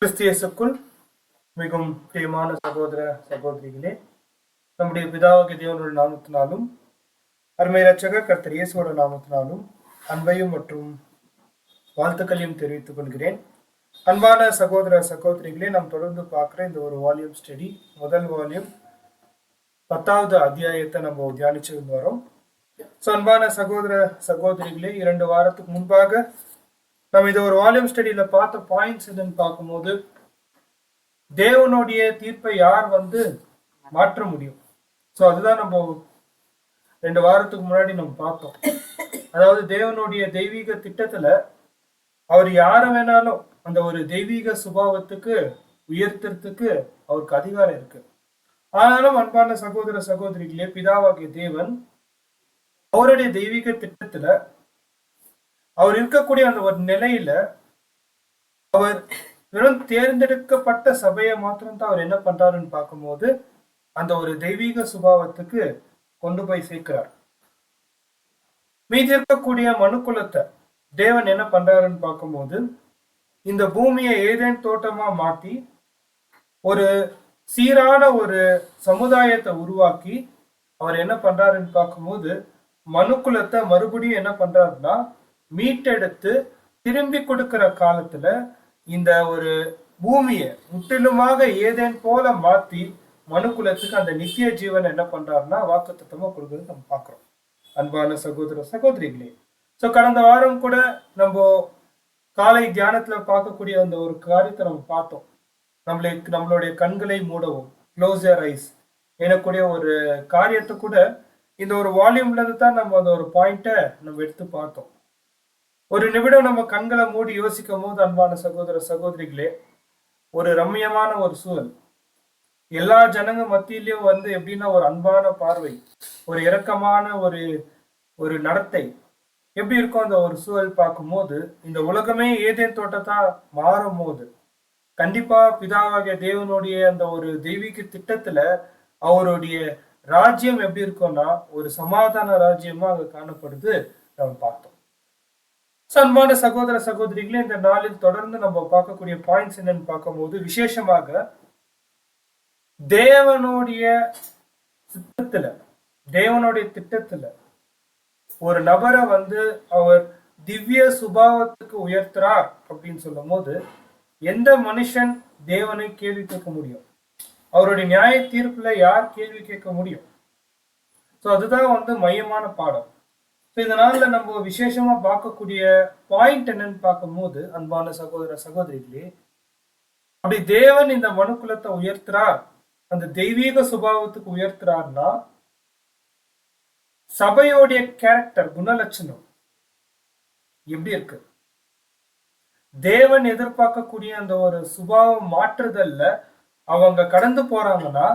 கிறிஸ்தியேசுக்குள் மிகவும் பிரியமான சகோதர சகோதரிகளே, நம்முடைய பிதாவாகிய தேவனுடைய நாமத்தினாலும் அருமை இரட்சகர் கர்த்தர் இயேசுவோட நாமத்தினாலும் அன்பையும் மற்றும் வாழ்த்துக்களையும் தெரிவித்துக் கொள்கிறேன். அன்பான சகோதர சகோதரிகளே, நாம் தொடர்ந்து பார்க்குற இந்த ஒரு வால்யூம் ஸ்டடி, முதல் வால்யூம் 10வது அத்தியாயத்தை நம்ம தியானிச்சு வரோம். ஸோ அன்பான சகோதர சகோதரிகளே, 2 வாரத்துக்கு முன்பாக நம்ம இது ஒரு வால்யூம் ஸ்டடியில பார்த்த பாயிண்ட்ஸ் என்னன்னு பார்க்கும்போது, தேவனுடைய தீர்ப்பை யார் மாற்ற முடியும்? ஸோ அதுதான் நம்ம 2 வாரத்துக்கு முன்னாடி நம்ம பார்த்தோம். அதாவது தேவனுடைய தெய்வீக திட்டத்துல அவர் யார வேணாலும் அந்த ஒரு தெய்வீக சுபாவத்துக்கு உயர்த்துறதுக்கு அவருக்கு அதிகாரம் இருக்கு. ஆனாலும் அன்பான சகோதர சகோதரிகளே, பிதாவாகிய தேவன் அவருடைய தெய்வீக திட்டத்துல அவர் இருக்கக்கூடிய அந்த ஒரு நிலையில அவர் வெறும் தேர்ந்தெடுக்கப்பட்ட சபையை மாத்திரம்தான் அவர் என்ன பண்றாருன்னு பார்க்கும்போது அந்த ஒரு தெய்வீக சுபாவத்துக்கு கொண்டு போய் சேர்க்கிறார். மீதி இருக்கக்கூடிய மனுக்குலத்தை தேவன் என்ன பண்றாருன்னு பார்க்கும்போது இந்த பூமியை ஏதேன் தோட்டமா மாற்றி ஒரு சீரான ஒரு சமுதாயத்தை உருவாக்கி அவர் என்ன பண்றாருன்னு பார்க்கும்போது மனுக்குலத்தை மறுபடியும் என்ன பண்றாருன்னா மீட்டெடுத்து திரும்பி கொடுக்கிற காலத்துல இந்த ஒரு பூமியை முற்றிலுமாக ஏதேன் போல மாத்தி மனுக்குலத்துக்கு அந்த நித்திய ஜீவன் என்ன பண்றாருன்னா வாக்குத்தத்தமா கொடுக்கறது நம்ம பார்க்கிறோம். அன்பான சகோதர சகோதரிகளே, ஸோ கடந்த வாரம் கூட நம்ம காலை தியானத்துல பார்க்கக்கூடிய அந்த ஒரு காரியத்தை நம்ம பார்த்தோம். நம்மளுடைய கண்களை மூடவும், க்ளோஸ் யுவர் ஐஸ் எனக்கூடிய ஒரு காரியத்தை கூட இந்த ஒரு வால்யூம்ல இருந்து தான் நம்ம அந்த ஒரு பாயிண்ட்டை நம்ம எடுத்து பார்த்தோம். ஒரு நிமிடம் நம்ம கண்களை மூடி யோசிக்கும் போது அன்பான சகோதர சகோதரிகளே, ஒரு ரம்மியமான ஒரு சூழல், எல்லா ஜனங்க மத்தியிலையும் எப்படின்னா ஒரு அன்பான பார்வை, ஒரு இரக்கமான ஒரு நடத்தை எப்படி இருக்கும் அந்த ஒரு சூழல் பார்க்கும்போது இந்த உலகமே ஏதேன் தோட்டத்தா மாறும் போது கண்டிப்பா பிதாவாகிய தேவனுடைய அந்த ஒரு தெய்வீக திட்டத்துல அவருடைய ராஜ்யம் எப்படி இருக்கும்னா ஒரு சமாதான ராஜ்யமா அங்க காணப்படுது நம்ம பார்த்தோம். அன்பான சகோதர சகோதரிகளே, இந்த நாளில் தொடர்ந்து நம்ம பார்க்கக்கூடிய பாயிண்ட்ஸ் என்னன்னு பார்க்கும்போது விசேஷமாக தேவனுடைய திட்டத்துல ஒரு நபரை அவர் திவ்ய சுபாவத்துக்கு உயர்த்துறார் அப்படின்னு சொல்லும் போது எந்த மனுஷன் தேவனை கேள்வி கேட்க முடியும்? அவருடைய நியாய தீர்ப்புல யார் கேள்வி கேட்க முடியும்? ஸோ அதுதான் மையமான பாடம். இந்த நாள்ல நம்ம விசேஷமா பார்க்கக்கூடிய பாயிண்ட் என்னன்னு பார்க்கும்போது அன்பான சகோதர சகோதரிகளே, அப்படி தேவன் இந்த மனுக்குலத்தை உயர்த்துறார், அந்த தெய்வீக சுபாவத்துக்கு உயர்த்துறார்னா சபையோடைய கேரக்டர் குணலட்சணம் எப்படி இருக்கு? தேவன் எதிர்பார்க்கக்கூடிய அந்த ஒரு சுபாவம் மாற்றுதல்ல அவங்க கடந்து போறாங்கன்னா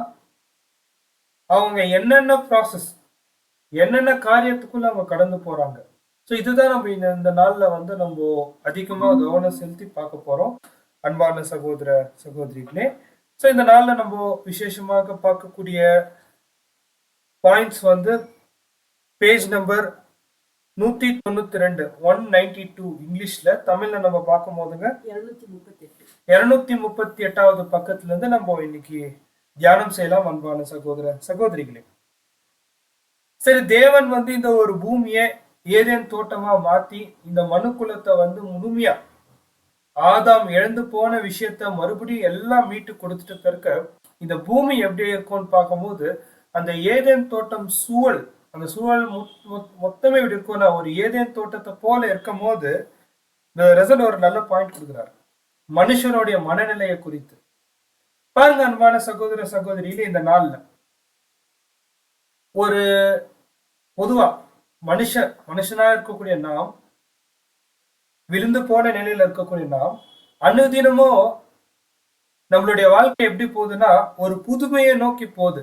அவங்க என்னென்ன ப்ராசஸ், என்னென்ன காரியத்துக்குள்ள அவங்க கடந்து போறாங்க. ஸோ இதுதான் நம்ம இந்த நாள்ல நம்ம அதிகமா கவனம் செலுத்தி பார்க்க போறோம் அன்பான சகோதர சகோதரிகளே. ஸோ இந்த நாள்ல நம்ம விசேஷமாக பார்க்கக்கூடிய பாயிண்ட்ஸ் பேஜ் நம்பர் 192 192 இங்கிலீஷ்ல, தமிழ்ல நம்ம பார்க்கும் போதுங்க 238வது பக்கத்துல இருந்து நம்ம இன்னைக்கு தியானம் செய்யலாம் அன்பான சகோதர சகோதரிகளே. சரி, தேவன் இந்த ஒரு பூமியை ஏதேன் தோட்டமா மாத்தி இந்த மனுக்குலத்தை முழுமையா ஆதாம் இழந்து போன விஷயத்த மறுபடியும் எல்லாம் மீட்டு கொடுத்துட்டு பிறக்க இந்த பூமி எப்படி இருக்கும்னு பார்க்கும்போது அந்த ஏதேன் தோட்டம் சூழல், அந்த சூழல் மொத்தமே இப்படி இருக்கும்னா ஒரு ஏதேன் தோட்டத்தை போல இருக்கும் போது இந்த ரெசல் ஒரு நல்ல பாயிண்ட் கொடுக்குறாரு மனுஷனுடைய மனநிலையை குறித்து. பாருங்க அன்பான சகோதர சகோதரியில, இந்த நாள்ல ஒரு பொதுவா மனுஷனா இருக்கக்கூடிய நாம், விழுந்து போன நிலையில இருக்கக்கூடிய நாம் அனுதினமும் நம்மளுடைய வாழ்க்கை எப்படி போகுதுன்னா ஒரு புதுமையை நோக்கி போகுது.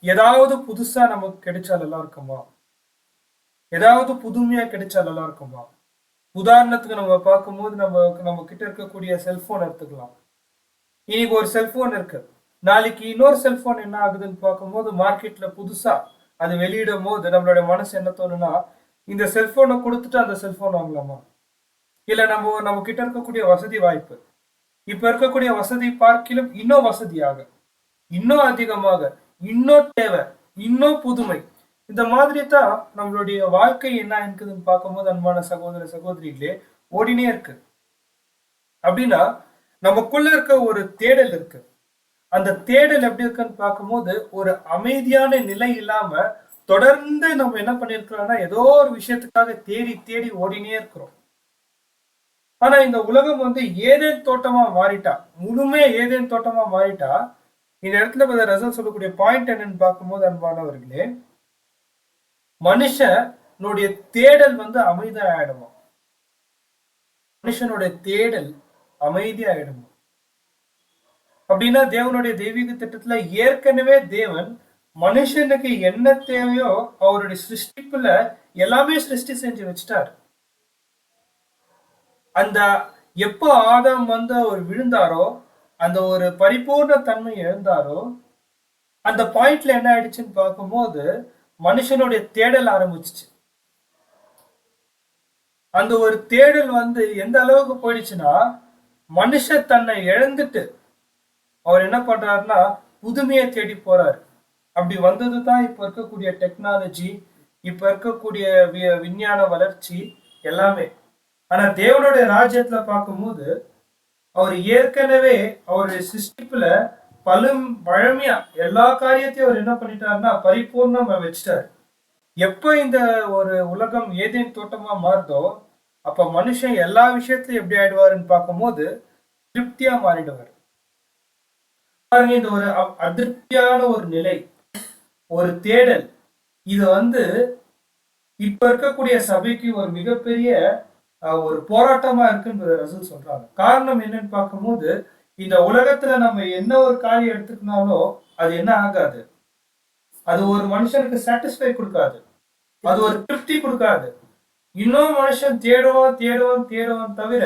ஏதாவது புதுசா நமக்கு கிடைச்சா நல்லா இருக்குமா? ஏதாவது புதுமையா கிடைச்சா நல்லா இருக்குமா? உதாரணத்துக்கு நம்ம பார்க்கும்போது நம்ம கிட்ட இருக்கக்கூடிய செல்போன் எடுத்துக்கலாம். இன்னைக்கு ஒரு செல்போன் இருக்கு, நாளைக்கு இன்னொரு செல்போன் என்ன ஆகுதுன்னு பார்க்கும்போது மார்க்கெட்ல புதுசா அது வெளியிடும் போது நம்மளுடைய மனசு என்ன தோணுன்னா இந்த செல்போனை கொடுத்துட்டு அந்த செல்போன் வாங்கலாமா? இல்ல நம்ம கிட்ட இருக்கக்கூடிய வசதி வாய்ப்பு இப்ப இருக்கக்கூடிய வசதி பார்க்கிலும் இன்னும் வசதியாக, இன்னும் அதிகமாக, இன்னும் தேவை, இன்னும் புதுமை. இந்த மாதிரி தான் நம்மளுடைய வாழ்க்கை என்ன இருக்குதுன்னு பார்க்கும்போது அன்பான சகோதர சகோதரிகளே ஓடினே இருக்கு. அப்படின்னா நமக்குள்ள இருக்க ஒரு தேடல் இருக்கு. அந்த தேடல் எப்படி இருக்குன்னு பார்க்கும்போது ஒரு அமைதியான நிலை இல்லாம தொடர்ந்து நம்ம என்ன பண்ணிருக்கிறோம்னா ஏதோ ஒரு விஷயத்துக்காக தேடி தேடி ஓடினே இருக்கிறோம். ஆனா இந்த உலகம் வந்து ஏதேன் தோட்டமா மாறிட்டா, முழுமையா ஏதேன் தோட்டமா மாறிட்டா, இந்த இடத்துல ரசல் சொல்லக்கூடிய பாயிண்ட் என்னன்னு பார்க்கும்போது அன்பானவர்களே, மனுஷனுடைய தேடல் வந்து அமைதியாயிடுமா. மனுஷனுடைய தேடல் அமைதியாயிடுமா. அப்படின்னா தேவனுடைய தெய்வீக திட்டத்துல ஏற்கனவே தேவன் மனுஷனுக்கு என்ன தேவையோ அவருடைய சிருஷ்டிப்புல எல்லாமே சிருஷ்டி செஞ்சு வச்சுட்டார். அந்த எப்போ ஆதாம் வந்து அவர் விழுந்தாரோ, அந்த ஒரு பரிபூர்ண தன்மை எழுந்தாரோ, அந்த பாயிண்ட்ல என்ன ஆயிடுச்சுன்னு பார்க்கும்போது மனுஷனுடைய தேடல் ஆரம்பிச்சிச்சு. அந்த ஒரு தேடல் வந்து எந்த அளவுக்கு போயிடுச்சுன்னா, மனுஷன் தன்னை இழந்துட்டு அவர் என்ன பண்றாருன்னா புதுமையை தேடி போறாரு. அப்படி வந்ததுதான் இப்ப இருக்கக்கூடிய டெக்னாலஜி, இப்ப இருக்கக்கூடிய விஞ்ஞான வளர்ச்சி எல்லாமே. ஆனா தேவனுடைய ராஜ்யத்துல பார்க்கும்போது அவர் ஏற்கனவே அவருடைய சிருஷ்டிப்புல பழமையா எல்லா காரியத்தையும் அவர் என்ன பண்ணிட்டாருன்னா பரிபூர்ணமா வச்சுட்டாரு. எப்ப இந்த ஒரு உலகம் ஏதேன் தோட்டமா மாறுதோ அப்ப மனுஷன் எல்லா விஷயத்திலும் எப்படி ஆயிடுவாருன்னு பார்க்கும்போது திருப்தியா மாறிடுவார். பாருங்க, இந்த ஒரு அதிருப்தியான ஒரு நிலை, ஒரு தேடல், இது வந்து இப்ப இருக்கக்கூடிய சபைக்கு ஒரு மிகப்பெரிய ஒரு போராட்டமா இருக்குன்னு ரசூல் சொல்றாங்க. காரணம் என்னன்னு பார்க்கும்போது இந்த உலகத்துல நம்ம என்ன ஒரு காரியம் எடுத்துக்கினாலும் அது என்ன ஆகாது, அது ஒரு மனுஷனுக்கு சாட்டிஸ்ஃபை கொடுக்காது, அது ஒரு திருப்தி கொடுக்காது. இன்னும் மனுஷன் தேடுவான் தேடுவான் தேடுவான் தவிர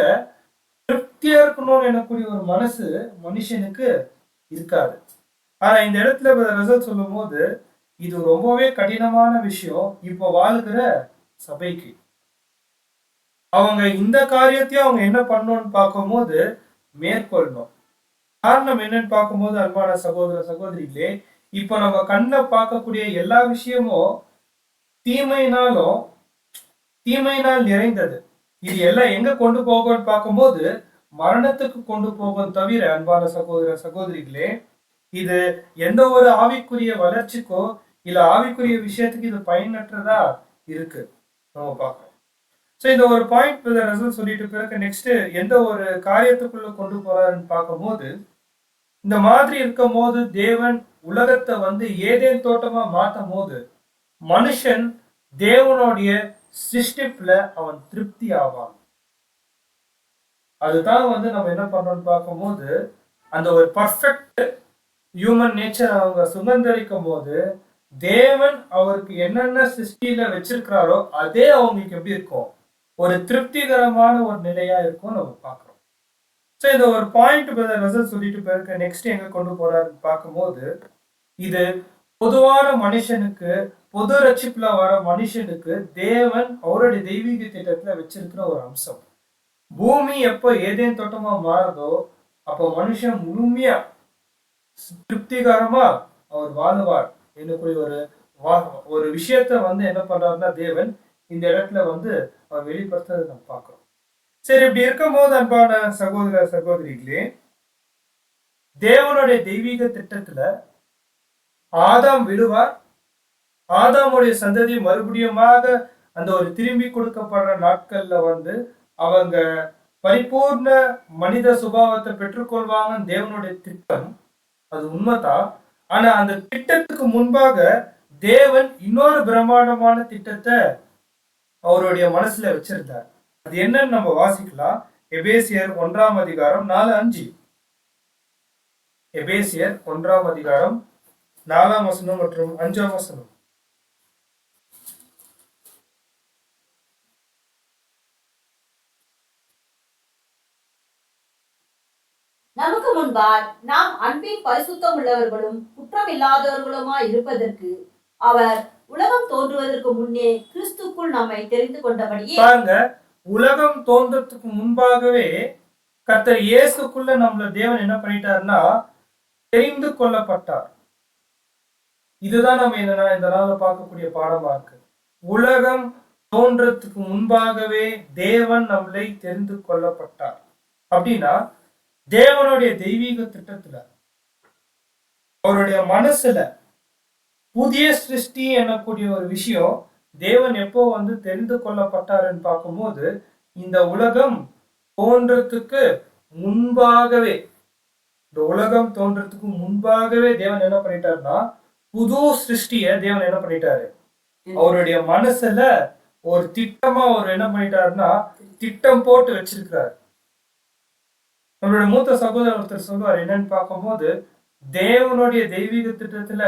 திருப்தியா இருக்கணும்னு எனக்கூடிய ஒரு மனசு மனுஷனுக்கு இருக்காது. ஆனா இந்த இடத்துல ரிசல்ட் சொல்லும் போது இது ரொம்பவே கடினமான விஷயம் இப்போ வாழ்கிற சபைக்கு. அவங்க இந்த காரியத்தையும் அவங்க என்ன பண்ணணும்னு பார்க்கும்போது மேற்கொள்ளணும். காரணம் என்னன்னு பார்க்கும்போது அன்பான சகோதர சகோதரிகளே, இப்போ நம்ம கண்ணில் பார்க்கக்கூடிய எல்லா விஷயமும் தீமையினால் நிறைந்தது. இது எல்லாம் எங்க கொண்டு போகும்னு பார்க்கும்போது மரணத்துக்கு கொண்டு போகும் தவிர அன்பான சகோதர சகோதரிகளே, இது எந்த ஒரு ஆவிக்குரிய வளர்ச்சிக்கோ இல்ல ஆவிக்குரிய விஷயத்துக்கு இது பயனற்றதா இருக்கு நம்ம பார்க்கணும். ஸோ இந்த ஒரு பாயிண்ட் ரசூல் சொல்லிட்டு பிறகு நெக்ஸ்ட் எந்த ஒரு காரியத்துக்குள்ள கொண்டு போறாருன்னு பார்க்கும்போது இந்த மாதிரி இருக்கும் போது தேவன் உலகத்தை வந்து ஏதேன் தோட்டமா மாற்றும் போது மனுஷன் தேவனுடைய சிருஷ்டிப்புல அவன் திருப்தி ஆவான். அதுதான் வந்து நம்ம என்ன பண்றோம்னு பார்க்கும்போது அந்த ஒரு பர்ஃபெக்ட் ஹியூமன் நேச்சர் அவங்க சுதந்திரிக்கும் போது தேவன் அவருக்கு என்னென்ன சிருஷ்டியில வச்சிருக்கிறாரோ அதே அவங்களுக்கு எப்படி இருக்கும், ஒரு திருப்திகரமான ஒரு நிலையா இருக்கும் நம்ம பார்க்கிறோம். ஸோ இந்த ஒரு பாயிண்ட் ரிசல்ட் சொல்லிட்டு பிறகு நெக்ஸ்ட் எங்க கொண்டு போறாருன்னு பார்க்கும்போது இது பொதுவான மனுஷனுக்கு, பொது ரட்சிப்புல வர மனுஷனுக்கு தேவன் அவருடைய தெய்வீக திட்டத்துல வச்சிருக்கிற ஒரு அம்சம். பூமி எப்போ ஏதேன் தோட்டமா மாறுதோ அப்போ மனுஷன் முழுமையா திருப்திகரமா அவர் வாழுவார் என்னக்கூடிய ஒரு விஷயத்த வந்து என்ன பண்றாருன்னா தேவன் இந்த இடத்துல வந்து அவர் வெளிப்படுத்துறதை நம்ம பார்க்கிறோம். சரி, இப்படி இருக்கும் போது அன்பான சகோதர சகோதரிகளே, தேவனுடைய தெய்வீக திட்டத்துல ஆதாம் விழுவார். ஆதாமுடைய சந்ததி மறுபடியுமாக அந்த ஒரு திரும்பி கொடுக்கப்படுற நாட்கள்ல வந்து அவங்க பரிபூர்ண மனித சுபாவத்தை பெற்றுக்கொள்வாங்க தேவனுடைய திட்டம். அது உண்மைதான். ஆனா அந்த திட்டத்துக்கு முன்பாக தேவன் இன்னொரு பிரம்மாண்டமான திட்டத்தை அவருடைய மனசுல வச்சிருந்தார். அது என்னன்னு நம்ம வாசிக்கலாம். எபேசியர் 1:4-5. எபேசியர் 1:4 மற்றும் 5. நமக்கு முன்பால் நாம் அன்பின் பரிசுத்தம் உள்ளவர்களும் குற்றம் இல்லாதவர்களுமா இருப்பதற்கு அவர் உலகம் தோன்றுவதற்கு முன்னே கிறிஸ்துக்குள் நம்மை தெரிந்து கொண்டபடியே. பாருங்க, உலகம் தோன்றதுக்கு முன்பாகவே கர்த்தர் இயேசுக்குள்ள நம்மள தேவன் என்ன பண்ணிட்டாருன்னா தெரிந்து கொள்ளப்பட்டார். இதுதான் நம்ம இந்த நாள்ல பார்க்கக்கூடிய பாடமா இருக்கு. உலகம் தோன்றதுக்கு முன்பாகவே தேவன் நம்மளை தெரிந்து கொள்ளப்பட்டார். அப்படின்னா தேவனுடைய தெய்வீக திட்டத்துல அவருடைய மனசுல புதிய சிருஷ்டி எனக்கூடிய ஒரு விஷயம் தேவன் எப்போ தெரிந்து கொள்ளப்பட்டாருன்னு பார்க்கும்போது இந்த உலகம் தோன்றதுக்கு முன்பாகவே தேவன் என்ன பண்ணிட்டாருன்னா புது சிருஷ்டிய தேவன் என்ன பண்ணிட்டாரு அவருடைய மனசுல ஒரு திட்டமா அவர் என்ன பண்ணிட்டாருன்னா திட்டம் போட்டு வச்சிருக்கிறாரு. நம்மளுடைய மூத்த சகோதரர் ஒருத்தர் சொல்லுவார் என்னன்னு பார்க்கும்போது தேவனுடைய தெய்வீக திட்டத்துல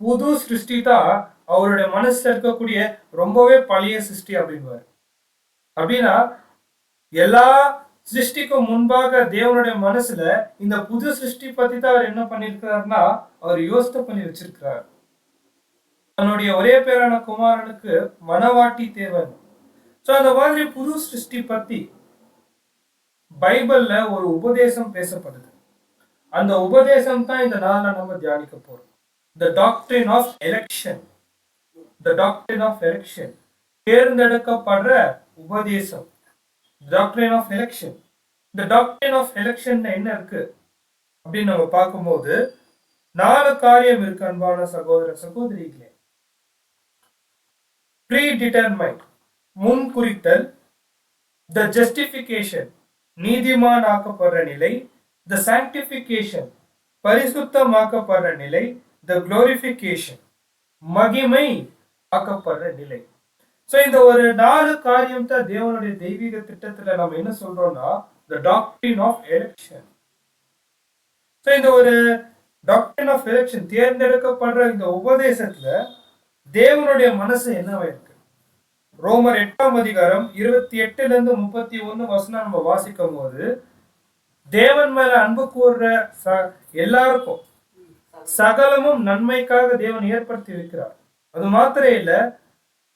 புது சிருஷ்டி தான் அவருடைய மனசுல இருக்கக்கூடிய ரொம்பவே பழைய சிருஷ்டி அப்படின்வாரு. அப்படின்னா எல்லா சிருஷ்டிக்கும் முன்பாக தேவனுடைய மனசுல இந்த புது சிருஷ்டி பத்தி தான் அவர் என்ன பண்ணிருக்கிறாருன்னா அவர் யோசனை பண்ணி வச்சிருக்கிறார். தன்னுடைய ஒரே பேரான குமாரனுக்கு மனவாட்டி தேவன். சோ அந்த மாதிரி புது சிருஷ்டி பத்தி பைபிள்ல ஒரு உபதேசம் பேசப்படுது. அந்த உபதேசம் தான் இந்த நாள்ல நம்ம தியானிக்க போறோம். The doctrine of election. The doctrine of election. தேர்ந்தெடுக்கப்படுற உபதேசம். Doctrine of election. The doctrine of election என்ன இருக்கு அப்படின்னு நம்ம பார்க்கும்போது 4 காரியம் இருக்கு அன்பான சகோதர சகோதரிகளே. Predetermined, முன் குறித்தல். The justification, நீதிமான் ஆக்கப்படுற நிலை. The sanctification, பரிசுத்தமாக்கப்படுற நிலை. The glorification, மகிமை ஆக்கப்படுற நிலை. சோ இந்த ஒரு 4 காரியம் தான் தேவனுடைய தெய்வீக திட்டத்துல நம்ம என்ன சொல்றோம்னா the doctrine of election. So இந்த ஒரு doctrine of election தேர்ந்தெடுக்கப்படுற இந்த உபதேசத்துல தேவனுடைய மனசு என்னவா இருக்கு? ரோமர் 8ஆம் அதிகாரம் 28ல இருந்து 31 வசனம் நம்ம வாசிக்கும் போது தேவன் மேல அன்பு கூர்ற எல்லாருக்கும் சகலமும் நன்மைக்காக தேவன் ஏற்படுத்தி வைக்கிறார். அது மாத்திரம் இல்ல,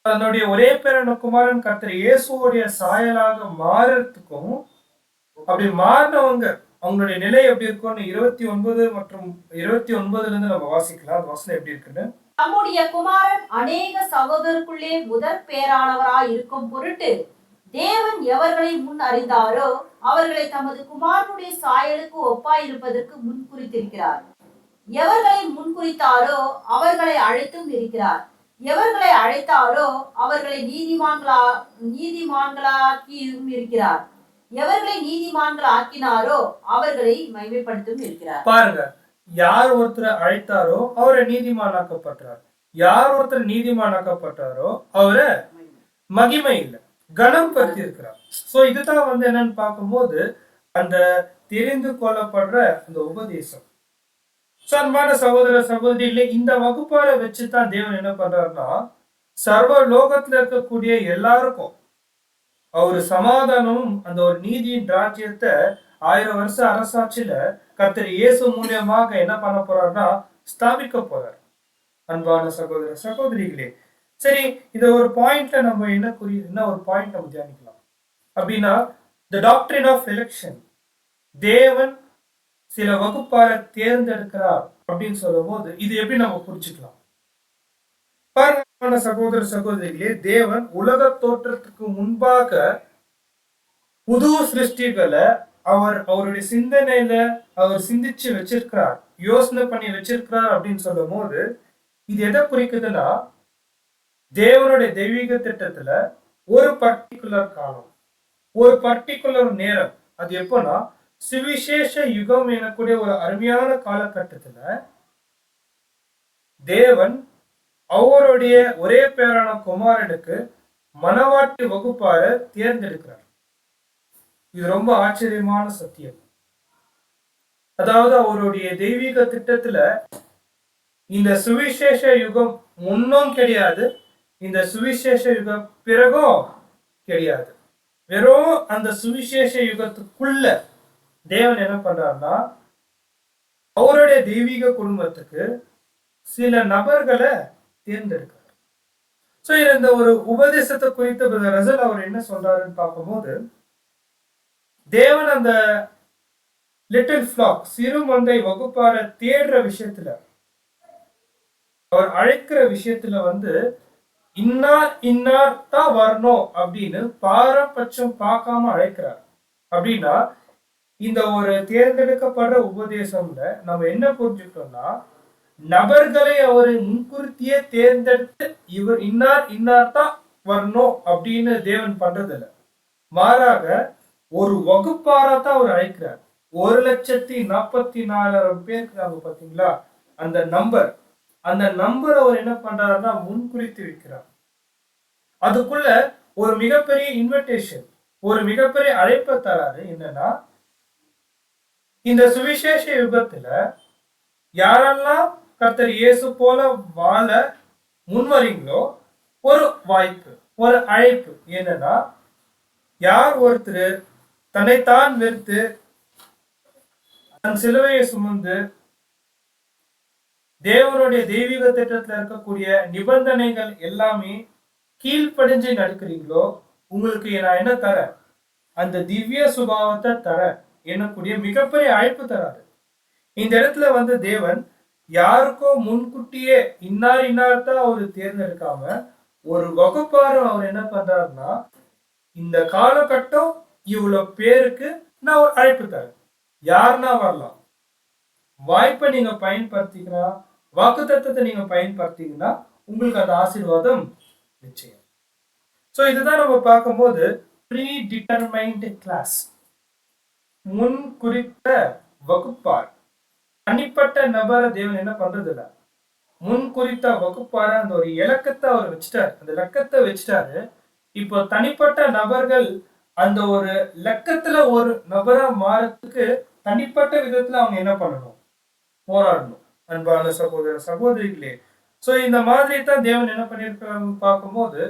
தன்னுடைய ஒரே பேரான குமாரன் கர்த்தர் இயேசுவோடைய சாயலாக மாறறதுக்கும் அப்படி மாறினவங்க அவங்களுடைய நிலை எப்படி இருக்கும்னு 29 மற்றும் 29ல இருந்து நம்ம வாசிக்கலாம். அந்த வசனம் எப்படி இருக்குன்னு. தம்முடைய குமாரன் அநேக சகோதரருக்குள்ளே முதற் பேரானவராய் இருக்கும் பொருட்டு தேவன் எவர்களை முன் அறிந்தாரோ அவர்களை தமது குமாரனுடைய சாயலுக்கு ஒப்பாயிருப்பதற்கு முன் குறித்திருக்கிறார். எவர்களை முன்குறித்தாரோ அவர்களை அழைத்தும் இருக்கிறார். எவர்களை அழைத்தாரோ அவர்களை நீதிமான்களாக்கியும் இருக்கிறார். எவர்களை நீதிமான்கள் ஆக்கினாரோ அவர்களை மகிமைப்படுத்தும் இருக்கிறார். பாருங்க, யார் ஒருத்தரை அழைத்தாரோ அவரை நீதிமானாக்கப்பட்டார். யார் ஒருத்தர் நீதிமானாக்கப்பட்டாரோ அவரை மகிமை இல்லை கனம் படுத்தி இருக்கிறார். சோ இதுதான் என்னன்னு பார்க்கும்போது அந்த தெரிந்து கொள்ளப்படுற அந்த உபதேசம். அன்பான சகோதர சகோதரிகளே, இந்த வகுப்பாரை வச்சுதான் தேவன் என்ன பண்றாருன்னா சர்வ லோகத்துல இருக்கக்கூடிய எல்லாருக்கும் அவரு சமாதானமும் அந்த ஒரு நீதியின் ராஜ்யத்தை 1000 வருஷ அரசாட்சியில கர்த்தர் இயேசு மூலியமாக என்ன பண்ண போறாருன்னா ஸ்தாபிக்க போறார். அன்பான சகோதர சகோதரிகளே, சரி, இந்த ஒரு பாயிண்ட்ல நம்ம என்ன ஒரு பாயிண்ட் நம்ம தியானிக்கலாம் அப்படின்னா the doctrine of election. தேவன் சில வகுப்பாரை தேர்ந்தெடுக்கிறார் அப்படின்னு சொல்லும் போது இது எப்படி நம்ம புரிஞ்சுக்கலாம்? பாருங்க சகோதர சகோதரிகளே, தேவன் உலக தோற்றத்துக்கு முன்பாக புது சிருஷ்டிகளை அவருடைய சிந்தனையில அவர் சிந்திச்சு வச்சிருக்கிறார், யோசனை பண்ணி வச்சிருக்கிறார் அப்படின்னு சொல்லும் போது இது எதை குறிக்குதுன்னா தேவனுடைய தெய்வீக திட்டத்துல ஒரு பர்டிகுலர் காலம், ஒரு பர்டிகுலர் நேரம், அது எப்போனா சுவிசேஷ யுகம் எனக்கூடிய ஒரு அருமையான காலகட்டத்துல தேவன் அவருடைய ஒரே பேரான குமாரனுக்கு மனவாட்டி வகுப்பார தேர்ந்தெடுக்கிறார். இது ரொம்ப ஆச்சரியமான சத்தியம். அதாவது அவருடைய தெய்வீக திட்டத்துல இந்த சுவிசேஷ யுகம் முன்னும் கிடையாது, இந்த சுவிசேஷ யுகம் பிறகும் கிடையாது. வெறும் அந்த சுவிசேஷ யுகத்துக்குள்ள தேவன் என்ன பண்றாருன்னா அவருடைய தெய்வீக குடும்பத்துக்கு சில நபர்களை தேர்ந்தெடுக்கிறார். சோ இந்த ஒரு உபதேசத்தை குறித்து ரசல் அவர் என்ன சொல்றாருன்னு பார்க்கும்போது தேவன் அந்த லிட்டில் ஃபிளாக் சிறு மந்தை வகுப்பார தேடுற விஷயத்துல, அவர் அழைக்கிற விஷயத்துல வந்து இன்னார் இன்னார் தான் வரணும் அப்படின்னு பாரபட்சம் பார்க்காம அழைக்கிறார். அப்படின்னா இந்த ஒரு தேர்ந்தெடுக்கப்படுற உபதேசம்ல நம்ம என்ன புரிஞ்சுக்கிட்டோம்னா, நபர்களை அவரை முன்குறித்தியே தேர்ந்தெடுத்து இவர் இன்னார் இன்னார் தான் வரணும் அப்படின்னு தேவன் பண்றது இல்லை. மாறாக ஒரு வகுப்பாரா தான் அவர் அழைக்கிறார். 1,44,000 பேர் இருக்கிறாங்க பாத்தீங்களா, அந்த நம்பர் அவர் என்ன பண்றாருன்னா முன்குறித்து வைக்கிறார். அதுக்குள்ள ஒரு மிகப்பெரிய இன்விடேஷன், ஒரு மிகப்பெரிய அழைப்பை தராரு. என்னன்னா, இந்த சுவிசேஷ யுகத்துல யாரெல்லாம் கர்த்தர் இயேசு போல வாழ முன்வரீங்களோ ஒரு வாய்ப்பு, ஒரு அழைப்பு. என்னன்னா, யார் ஒருத்தர் தன்னைத்தான் வெறுத்து தன் சிலுவையை சுமந்து தேவனுடைய தெய்வீக திட்டத்துல இருக்கக்கூடிய நிபந்தனைகள் எல்லாமே கீழ்ப்படிஞ்சு நடக்கிறீங்களோ, உங்களுக்கு நான் என்ன தரேன், அந்த திவ்ய சுபாவத்தை தரேன் என்னக்கூடிய மிகப்பெரிய அழைப்பு தராரு. இந்த இடத்துல வந்து தேவன் யாருக்கோ முன்கூட்டியே இன்னார் இன்னார்தான் அவரு தேர்ந்தெடுக்காம ஒரு வகுப்பாரு அவர் என்ன பண்றாருன்னா, இந்த காலகட்டம் இவ்வளவு பேருக்கு நான் ஒரு அழைப்பு தரேன், யாருன்னா வரலாம், வாய்ப்பை நீங்க பயன்படுத்திக்கிறா, வாக்கு தத்துவத்தை நீங்க பயன்படுத்திங்கன்னா உங்களுக்கு அந்த ஆசீர்வாதம் நிச்சயம். சோ இதுதான் நம்ம பார்க்கும்போது ப்ரீ டிட்டர்மைன்ட் கிளாஸ், முன் குறித்த வகுப்பார். தனிப்பட்ட நபரை தேவன் என்ன பண்றது இல்ல, முன் குறித்த வகுப்பார அந்த ஒரு இலக்கத்தை அவர் வச்சுட்டாரு, அந்த இலக்கத்தை வச்சுட்டாரு. இப்போ தனிப்பட்ட நபர்கள் அந்த ஒரு லக்கத்துல ஒரு நபரா மாறத்துக்கு தனிப்பட்ட விதத்துல அவங்க என்ன பண்ணணும், போராடணும். அன்பான சகோதர சகோதரிகளே, சோ இந்த மாதிரி தான் தேவன் என்ன பண்ணிருக்காங்க பார்க்கும்போது,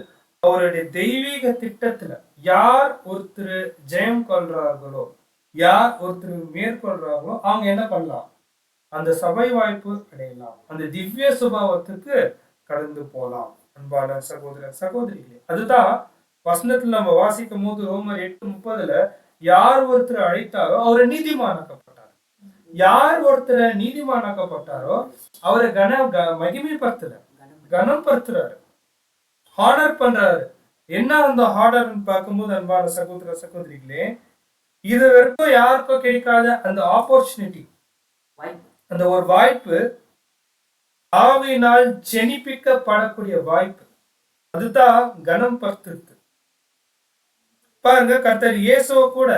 அவருடைய தெய்வீக திட்டத்துல யார் ஒருத்தர் ஜெயம் கொள்றார்களோ, யார் ஒருத்தர் மேற்கொள்றாங்களோ அவங்க என்ன பண்ணலாம், அந்த சபை வாய்ப்பு அடையலாம், அந்த திவ்ய சுபாவத்துக்கு கடந்து போலாம். அன்பான சகோதர சகோதரிகளே, அதுதான் வசனத்துல நம்ம வாசிக்கும் போது ரோமர் 8:30 யார் ஒருத்தர் அழைத்தாரோ அவரை நீதிமானாக்கப்பட்டார். யார் ஒருத்தரை நீதிமானாக்கப்பட்டாரோ அவரை மகிமைப்படுத்தல, கனப்படுத்துறாரு, ஹானர் பண்றாரு. என்ன அந்த ஹானர்ன்னு பார்க்கும்போது அன்பான சகோதர சகோதரிகளே, இது வரைக்கும் யாருக்கும் கிடைக்காத அந்த ஆப்பர்ச்சுனிட்டி, அந்த ஒரு வாய்ப்பு, ஆவியினால் ஜெனிப்பிக்கப்படக்கூடிய வாய்ப்பு, அதுதான் கனம் படுத்துறது. பாருங்க, கர்த்தர் இயேசுவை கூட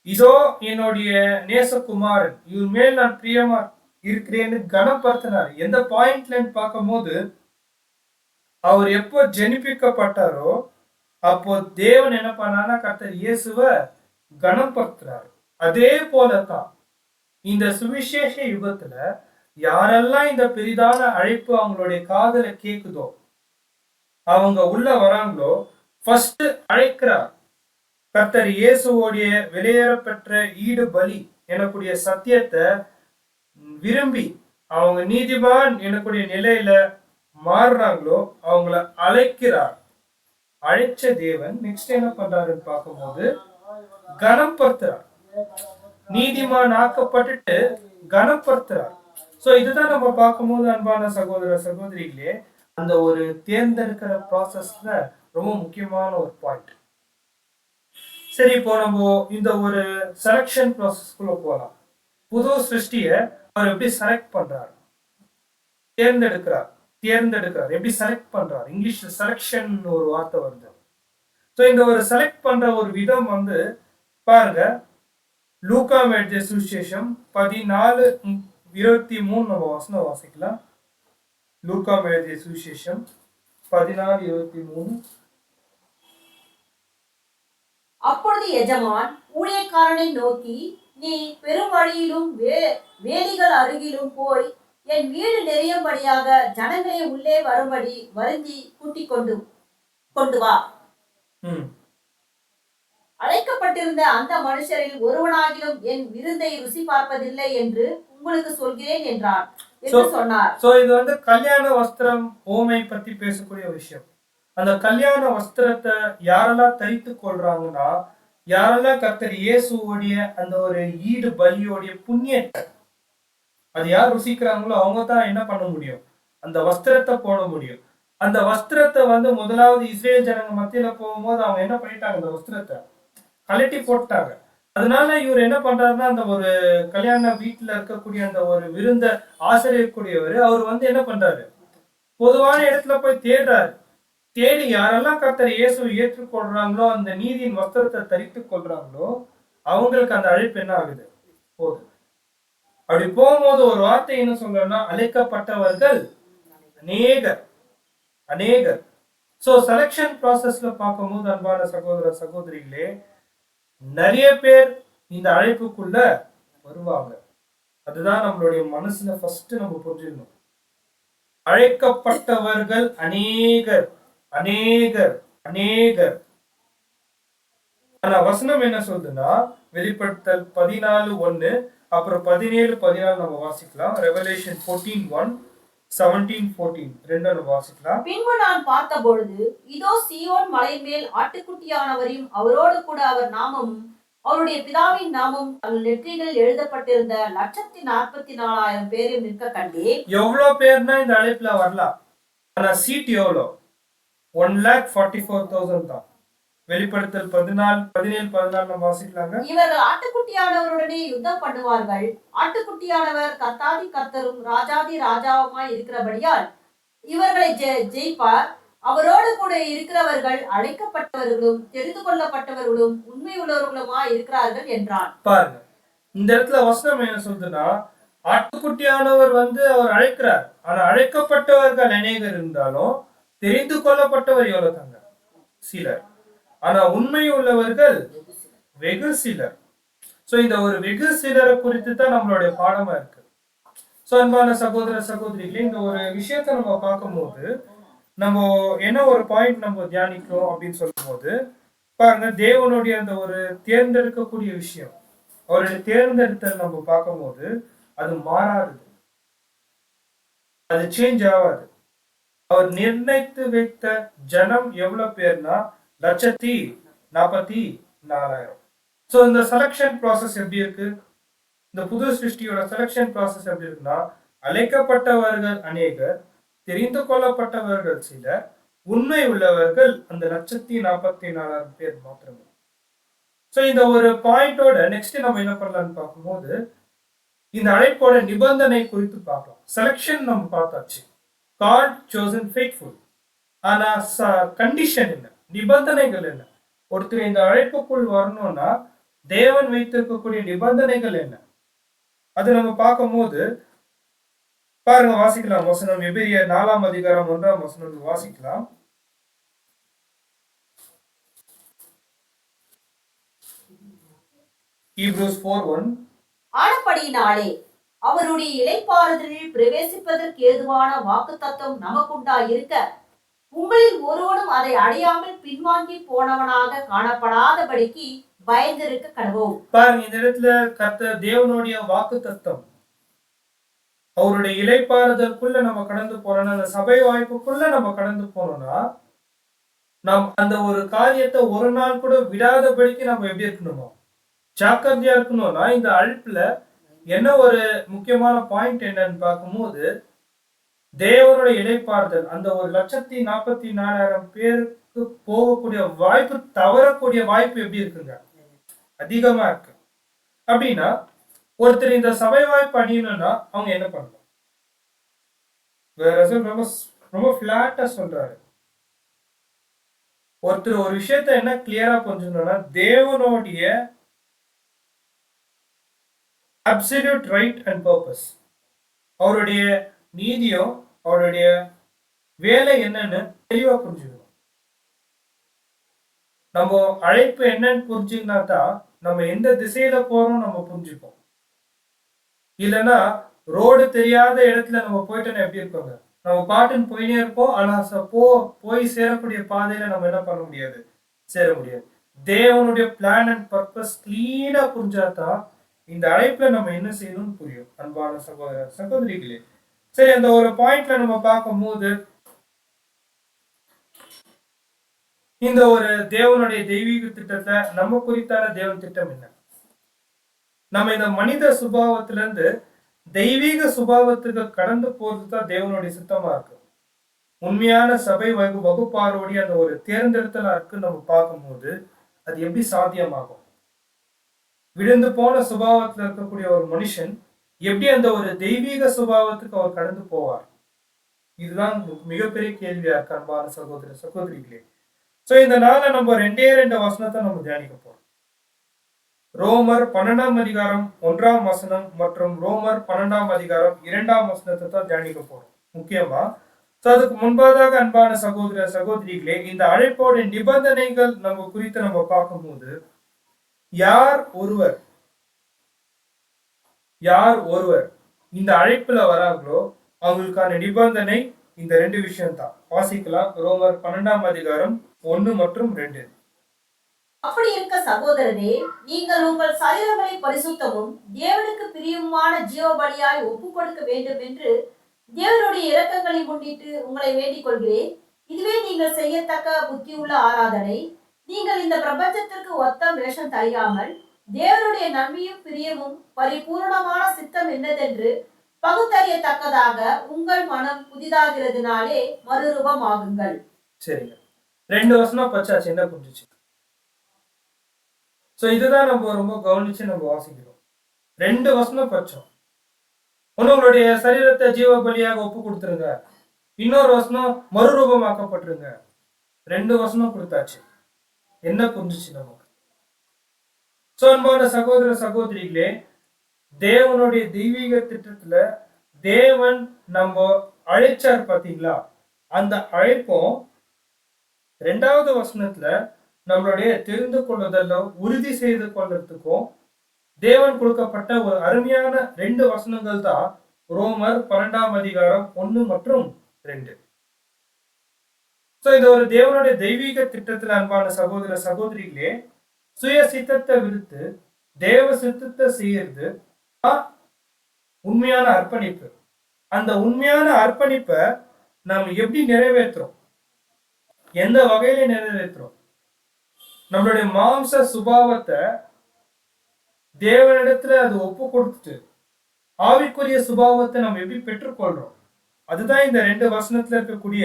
இதோ என்னுடைய நேசகுமாரன், இவர் மேல் நான் பிரியமா இருக்கிறேன்னு கனப்படுத்தினார். எந்த பாயிண்ட்ல பார்க்கும் போது, அவர் எப்போ ஜெனிப்பிக்கப்பட்டாரோ அப்போ தேவன் என்ன பண்ணானா கர்த்தர் இயேசுவை கனப்படுத்துறாரு. அதே போலதான் இந்த சுவிசேஷ யுகத்துல யாரெல்லாம் இந்த பெரிதான அழைப்பு அவங்களுடைய காதல கேக்குதோ, அவங்க உள்ள வராங்களோ, ஃபர்ஸ்ட் அழைக்கிறார் கர்த்தர் இயேசுவோடைய வெளியேறப்பெற்ற ஈடு பலி எனக்கூடிய சத்தியத்தை விரும்பி அவங்க நீதிமான் எனக்கூடிய நிலையில மாறுறாங்களோ அவங்கள அழைக்கிறார். அழைச்ச தேவன் நெக்ஸ்ட் என்ன பண்றாருன்னு பார்க்கும்போது கனப்படுத்துறார், நீதிமான் ஆக்கப்பட்டுட்டு கனப்படுத்துறார். சோ இதுதான் நம்ம பார்க்கும்போது அன்பான சகோதர சகோதரிகளே, அந்த ஒரு தேர்ந்தெடுக்கிற ப்ராசஸ்ல ரொம்ப முக்கியமான ஒரு பாயிண்ட். சரி, இப்போ நம்ம இந்த ஒரு செலக்ஷன் ப்ராசஸ்க்குள்ள போலாம். புது சிருஷ்டிய அவர் எப்படி செலக்ட் பண்றாரு, தேர்ந்தெடுக்கிறார் எப்படி செலக்ட் பண்றாரு, இங்கிலீஷ்ல செலக்ஷன் ஒரு வார்த்தை வருது. ஸோ இந்த ஒரு செலக்ட் பண்ற ஒரு விதம் வந்து பாருங்க, லூக்கா எழுதிய சுவிசேஷம் 14:23 நம்ம வசனம் வாசிக்கலாம். லூக்கா எழுதிய சுவிசேஷம் 14:23. அப்பொழுது எஜமான் ஊழியக்காரனை நோக்கி, நீ பெரும் வழியிலும் வேலிகள் அருகிலும் போய் என் வீடு நிறையும்படியாக ஜனங்களை உள்ளே வரும்படி வருந்தி கூட்டிக் கொண்டு வா. அழைக்கப்பட்டிருந்த அந்த மனுஷரில் ஒருவனாகிலும் என் விருந்தை ருசி பார்ப்பதில்லை என்று உங்களுக்கு சொல்கிறேன் என்றார் என்று சொன்னார். சோ இது வந்து கல்யாண வஸ்திரம் ஓமை பத்தி பேசக்கூடிய விஷயம். அந்த கல்யாண வஸ்திரத்தை யாரெல்லாம் தரித்து கொள்றாங்கன்னா, யாரெல்லாம் கர்த்தர் இயேசுவோடைய அந்த ஒரு ஈடு பலியோடைய புண்ணியத்தை அது யார் ருசிக்கிறாங்களோ அவங்க தான் என்ன பண்ண முடியும், அந்த வஸ்திரத்தை போட முடியும். அந்த வஸ்திரத்தை வந்து முதலாவது இஸ்ரேல் ஜனங்க மத்தியில போகும்போது அவங்க என்ன பண்ணிட்டாங்க, அந்த வஸ்திரத்தை கழட்டி போட்டாங்க. அதனால இவர் என்ன பண்றாருன்னா, அந்த ஒரு கல்யாண வீட்டுல இருக்கக்கூடிய அந்த ஒரு விருந்த ஆசிரியக்கூடியவர் அவர் வந்து என்ன பண்றாரு, பொதுவான இடத்துல போய் தேடுறாரு. தேடி யாரெல்லாம் கர்த்தர் இயேசுவை ஏற்றுக்கொள்றாங்களோ, அந்த நீதியின் வஸ்திரத்தை தரித்துக் கொள்றாங்களோ அவங்களுக்கு அந்த அழைப்பு என்ன ஆகுது, போகுது. அப்படி போகும்போது ஒரு வார்த்தை என்ன சொல்றேன்னா, அழைக்கப்பட்டவர்கள் அநேகர், அநேகர். சோ செலக்ஷன் ப்ராசஸ்ல பார்க்கும்போது அன்பான சகோதர சகோதரிகளே, நிறைய பேர் இந்த அழைப்புக்குள்ள வருவாங்க. அதுதான் நம்மளுடைய மனசுல ஃபர்ஸ்ட் நம்ம புரிஞ்சுக்கணும். அழைக்கப்பட்டவர்கள் அநேகர், அநேகர், அநேகர். ஆனா வசனம் என்ன சொல்லுதுன்னா, வெளிப்படுத்தல் 14:1 அப்புறம் 17:14 நம்ம வாசிக்கலாம். ரெவலேஷன் 14:1 17:14 ரெண்டும் நம்ம வாசிக்கலாம். பின்பு நான் பார்த்த பொழுது இதோ சீயோன் மலையின் மேல் ஆட்டுக்குட்டியானவரையும் அவரோடு கூட அவர் நாமமும் அவருடைய பிதாவின் நாமம் அவள் நெற்றிகளில் எழுதப்பட்டிருந்த 144,000 பேரையும் நிற்க கண்டேன். எவ்வளவு பேர்னா இந்த அழைப்புல வரலாம், ஆனா சீட் எவ்வளோ, 1,44,000 தான். வெளிப்படுத்தல் 17:14 நம்ம வாசிக்கலாங்க. இவர்கள் ஆட்டுக்குட்டியானவருடனே யுத்தம் பண்ணுவார்கள். ஆட்டுக்குட்டியானவர் கர்த்தாதி கர்த்தரும் ராஜாதி ராஜாவுமாய் இருக்கிறபடியால் இவர்களை ஜெயிப்பார். அவரோடு கூட இருக்கிறவர்கள் அழைக்கப்பட்டவர்களும் தெரிந்து கொள்ளப்பட்டவர்களும் உண்மை உள்ளவர்களுமா இருக்கிறார்கள் என்றான். பாருங்க, இந்த இடத்துல வசனம் என்ன சொல்றதுன்னா, ஆட்டுக்குட்டியானவர் வந்து அவர் அழைக்கிறார், ஆனா அழைக்கப்பட்டவர்கள் அநேகர் இருந்தாலும் தெரிந்து கொள்ளப்பட்டவர் எவ்வளவு தாங்க, சிலர். ஆனா உண்மை உள்ளவர்கள் வெகு சிலர். சோ இந்த ஒரு வெகு சிலரை குறித்து தான் நம்மளுடைய பாடமா இருக்கு. சோ அன்பான சகோதர சகோதரிகளே, இந்த ஒரு விஷயத்த நம்ம பார்க்கும்போது நம்ம என்ன ஒரு பாயிண்ட் நம்ம தியானிக்கிறோம் அப்படின்னு சொல்லும் போது பாருங்க, தேவனுடைய அந்த ஒரு தேர்ந்தெடுக்கக்கூடிய விஷயம், அவருடைய தேர்ந்தெடுத்தல் நம்ம பார்க்கும்போது அது மாறாது, அது சேஞ்ச் ஆகாது. அவர் நிர்ணயித்து வைத்த ஜனம் எவ்வளவு பேர்னா 144,000. சோ இந்த செலக்ஷன் ப்ராசஸ் எப்படி இருக்கு, இந்த புது சிருஷ்டியோட செலக்ஷன் ப்ராசஸ் எப்படி இருக்குன்னா, அழைக்கப்பட்டவர்கள் அநேகர், தெரிந்து கொள்ளப்பட்டவர்கள் சிலர், உண்மை உள்ளவர்கள் அந்த 144,000 பேர் மாத்திரமே. சோ இந்த ஒரு பாயிண்டோட நெக்ஸ்ட் நம்ம என்ன பண்ணலாம்னு பார்க்கும்போது, இந்த அழைப்போட நிபந்தனை குறித்து பார்க்கலாம். செலக்ஷன் நம்ம பார்த்தாச்சு, God chosen faithful. ஆனா கண்டிஷன் என்ன, நிபந்தனைகள் என்ன, ஒருத்தர் இந்த அழைப்புக்குள் வரணும்னா தேவன் வைத்திருக்கக்கூடிய நிபந்தனைகள் என்ன, அது நம்ம பார்க்கும்போது பாருங்க, வாசிக்கலாம் வசனம். எபிரியர் 4:1 வசனம் வாசிக்கலாம். ஹீப்ரூஸ் 4:1. ஆனபடியினாலே அவருடைய இளைப்பாறுதலில் பிரவேசிப்பதற்கு ஏதுவான வாக்குத்தத்தம் நமக்குண்டாயிருக்க உங்களில் ஒருவனும் அதை அடையாமல் பின்வாங்கி போனவனாக காணப்படாதபடிக்கு பயந்திருக்க கடவோம். பாருங்க, இந்த இடத்துல கர்த்தர் தேவனுடைய வாக்குத்தத்தம், அவருடைய இளைப்பாறுதலுக்குள்ள நம்ம கடந்து போனோம்னா, அந்த சபை வாய்ப்புக்குள்ள நம்ம கடந்து போனோம்னா, நாம் அந்த ஒரு காரியத்தை ஒரு நாள் கூட விடாதபடிக்கு நம்ம எப்படி இருக்கணுமோ, ஜாக்கிரதையா இருக்கணும்னா, இந்த அழைப்புல என்ன ஒரு முக்கியமான பாயிண்ட் என்னன்னு பார்க்கும்போது, தேவனுடைய இளைப்பாறுதல் அந்த ஒரு 144,000 பேருக்கு போகக்கூடிய வாய்ப்பு, தவறக்கூடிய வாய்ப்பு எப்படி இருக்குங்க, அதிகமா இருக்கு. அப்படின்னா ஒருத்தர் இந்த சபை வாய்ப்பு அணியணும்னா அவங்க என்ன பண்ணணும், ரொம்ப ரொம்ப பிளாட்டா சொல்றாரு. ஒருத்தர் ஒரு விஷயத்த என்ன கிளியரா புரிஞ்சுக்கணும்னா, தேவனுடைய அப்சல்யூட் ரைட் அண்ட் பர்பஸ், அவருடைய நீதியும் அவருடைய வேலை என்னன்னு தெளிவா புரிஞ்சுக்கணும். நம்ம அழைப்பு என்னன்னு புரிஞ்சுக்கினா தான் நம்ம எந்த திசையில போறோம் நம்ம புரிஞ்சுப்போம். இல்லைன்னா ரோடு தெரியாத இடத்துல நம்ம போயிட்டோன்னா எப்படி இருக்கோங்க, நம்ம பாட்டுன்னு போயினே இருப்போம். ஆனா போய் சேரக்கூடிய பாதையில நம்ம என்ன பண்ண முடியாது, சேர முடியாது. தேவனுடைய பிளான் அண்ட் பர்பஸ் கிளீனா புரிஞ்சாதான் இந்த அழைப்புல நம்ம என்ன செய்யணும்னு புரியும். அன்பான சகோதர சகோதரிகளே, சரி, அந்த ஒரு பாயிண்ட்ல நம்ம பார்க்கும் போது இந்த ஒரு தேவனுடைய தெய்வீக திட்டத்தை நம்ம குறித்தான தேவன் திட்டம் என்ன? நம்ம இந்த மனித சுபாவத்துல இருந்து தெய்வீக சுபாவத்துக்கு கடந்து போறதுதான் தேவனுடைய சித்தமா இருக்கு. உண்மையான சபை வகுப்பாரோடி அந்த ஒரு தேர்ந்தெடுத்தலா இருக்கு நம்ம பார்க்கும்போது அது எப்படி சாத்தியமாகும்? விழுந்து போன சுபாவத்துல இருக்கக்கூடிய ஒரு மனுஷன் எப்படி அந்த ஒரு தெய்வீக சுபாவத்துக்கு அவர் கடந்து போவார்? இதுதான் மிகப்பெரிய கேள்வியா இருக்கு அன்பான சகோதர சகோதரிகளே. சோ இந்த நாளை நம்ம ரெண்டு வசனத்தை நம்ம தியானிக்க போறோம். ரோமர் 12ஆம் அதிகாரம் 1ஆம் வசனம் மற்றும் ரோமர் 12ஆம் அதிகாரம் 2ஆம் வசனத்தை தான் தியானிக்க போறோம் முக்கியமா. சோ அதுக்கு முன்பதாக அன்பான சகோதர சகோதரிகளே, இந்த அழைப்போட நிபந்தனைகள் நம்ம குறித்து நம்ம பார்க்கும்போது யார் ஒருவர் இந்த அழைப்புல வராங்களோ அவங்களுக்கான நிபந்தனை இந்த 2 விஷயம் தான். வாசிக்கலாம். ரோமர் 12ஆம் அதிகாரம் 1 மற்றும் 2. அப்படி இருக்க சகோதரரே, நீங்கள் உங்கள் சரீரங்களை பரிசுத்தமும் தேவனுக்கு பிரியமான ஜீவபலியாய் ஒப்புக் கொடுக்க வேண்டும் என்று தேவனுடைய இரக்கங்களை முன்னிட்டு உங்களை வேண்டிக் கொள்கிறேன். இதுவே நீங்கள் செய்யத்தக்க புத்தியுள்ள ஆராதனை. நீங்கள் இந்த பிரபஞ்சத்திற்கு ஒத்த வேஷம் தரியாமல் தேவனுடைய நன்மையும் பிரியமும் பரிபூர்ணமான சித்தம் என்னதென்று பகுத்தறியத்தக்கதாக உங்கள் மனம் புதிதாகிறதுனாலே மறுரூபமாகுங்கள். சரிங்க, 2 வசனம் பச்சாச்சு, என்ன புரிஞ்சுச்சு? சோ இதுதான் நம்ம ரொம்ப கவனிச்சு நம்ம வாசிக்கிறோம். 2 வசனம் பச்சோம். உங்களுடைய சரீரத்தை ஜீவ பலியாக ஒப்பு கொடுத்துருங்க. இன்னொரு வசனம் மறுரூபமாக்கப்பட்டுருங்க. 2 வசனம் கொடுத்தாச்சு. என்ன புரிஞ்சுச்சு நமக்கு? சோ அன்பான சகோதர சகோதரிகளே, தேவனுடைய தெய்வீக திட்டத்துல தேவன் நம்ம அழைச்சார் பாத்தீங்களா? அந்த அழைப்பும் 2வது வசனத்துல நம்மளுடைய தெரிந்து கொள்ளுதல்ல உறுதி செய்து கொள்றதுக்கும் தேவன் கொடுக்கப்பட்ட ஒரு அருமையான 2 வசனங்கள் தான் ரோமர் 12ஆம் அதிகாரம் 1 மற்றும் 2. சோ இந்த ஒரு தேவனுடைய தெய்வீக திட்டத்துல அன்பான சகோதர சகோதரிகளே, சுய சித்தத்தை விடுத்து தேவ சித்தத்தை செய்யறது உண்மையான அர்ப்பணிப்பு. அந்த உண்மையான அர்ப்பணிப்பை நாம் எப்படி நிறைவேற்றுறோம்? எந்த வகையில நிறைவேற்றுறோம்? நம்மளுடைய மாம்ச சுபாவத்தை தேவனிடத்துல அது ஒப்பு கொடுத்துட்டு ஆவிக்குரிய சுபாவத்தை நம்ம எப்படி பெற்றுக்கொள்றோம்? அதுதான் இந்த 2 வசனத்துல இருக்கக்கூடிய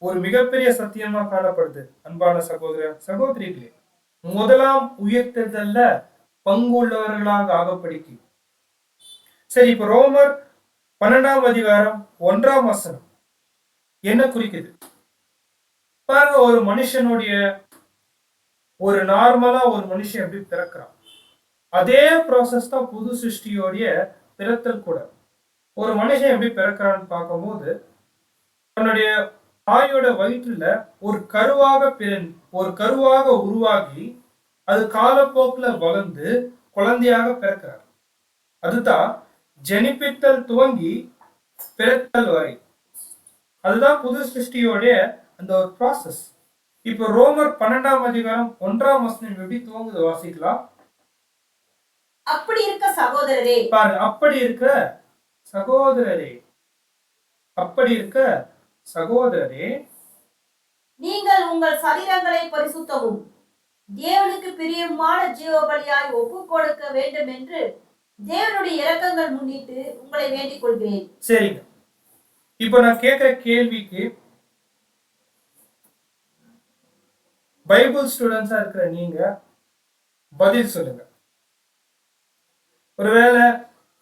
ஒரு மிகப்பெரிய சத்தியமா காணப்படுது அன்பான சகோதர சகோதரிகளே. முதலாம் உயர்த்தல்ல பங்குள்ளவர்களாக ஆகப்படிக்கு. சரி, இப்ப ரோமர் 12ஆம் அதிகாரம் 1ஆம் வசனம் என்ன குறிக்குது பாருங்க. ஒரு மனுஷனுடைய ஒரு நார்மலா ஒரு மனுஷன் எப்படி பிறக்கிறான், அதே ப்ராசஸ் தான் புது சிருஷ்டியோடைய பிறத்தல் கூட. ஒரு மனுஷன் எப்படி பிறக்கிறான்னு பார்க்கும்போது தன்னுடைய தாயோட வயிற்றுல ஒரு கருவாக உருவாகி அது காலப்போக்குல வளர்ந்து குழந்தையாக பிறக்கிறார். அதுதான் ஜெனிப்பித்தல் துவங்கி பிறத்தல் வரை. அதுதான் புது சிருஷ்டியோடைய அந்த ஒரு ப்ராசஸ். இப்ப ரோமர் 12ஆம் அதிகாரம் 1ஆம் வசனம் எப்படி துவங்குது வாசிக்கலாம். அப்படி இருக்க சகோதரரே, பாருங்க, அப்படி இருக்க சகோதரரே, நீங்கள் உங்கள் சரீரங்களை பரிசுத்தமும் தேவனுக்கு பிரியமான ஜீவபலியாய் ஒப்புக் கொடுக்க வேண்டும் என்று தேவனுடைய இரக்கங்கள் முன்னிட்டு உங்களை வேண்டிக் கொள்கிறேன். சரிங்க, இப்ப நான் கேட்கிற கேள்விக்கு பைபிள் ஸ்டூடெண்ட்ஸா இருக்கிற நீங்க பதில் சொல்லுங்க. ஒருவேளை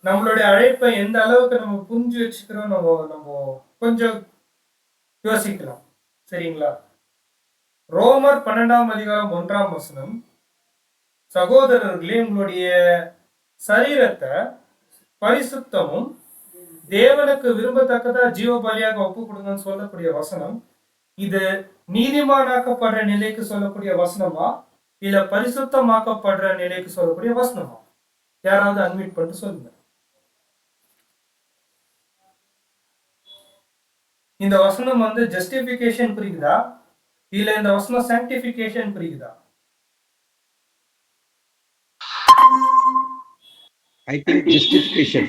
நம்மளுடைய அழைப்பை எந்த அளவுக்கு நம்ம புரிஞ்சு வச்சுக்கிறோம் நம்ம கொஞ்சம் யோசிக்கலாம். சரிங்களா? ரோமர் 12ஆம் அதிகாரம் 1ஆம் வசனம், சகோதரர்களே உங்களுடைய சரீரத்தை பரிசுத்தமும் தேவனுக்கு விரும்பத்தக்கதா ஜீவ பலியாக ஒப்பு கொடுங்கன்னு சொல்லக்கூடிய வசனம், இது நீதிமானாக்கப்படுற நிலைக்கு சொல்லக்கூடிய வசனமா இல்ல பரிசுத்தமாக்கப்படுற நிலைக்கு சொல்லக்கூடிய வசனமா? யாராவது அட்மிட் பண்ணிட்டு சொல்லுங்க. இந்த வசனம் ஜஸ்டிபிகேஷன் குறிக்குதா இல்ல இந்த வசனம் சாங்டிபிகேஷன் குறிக்குதா? I think justification.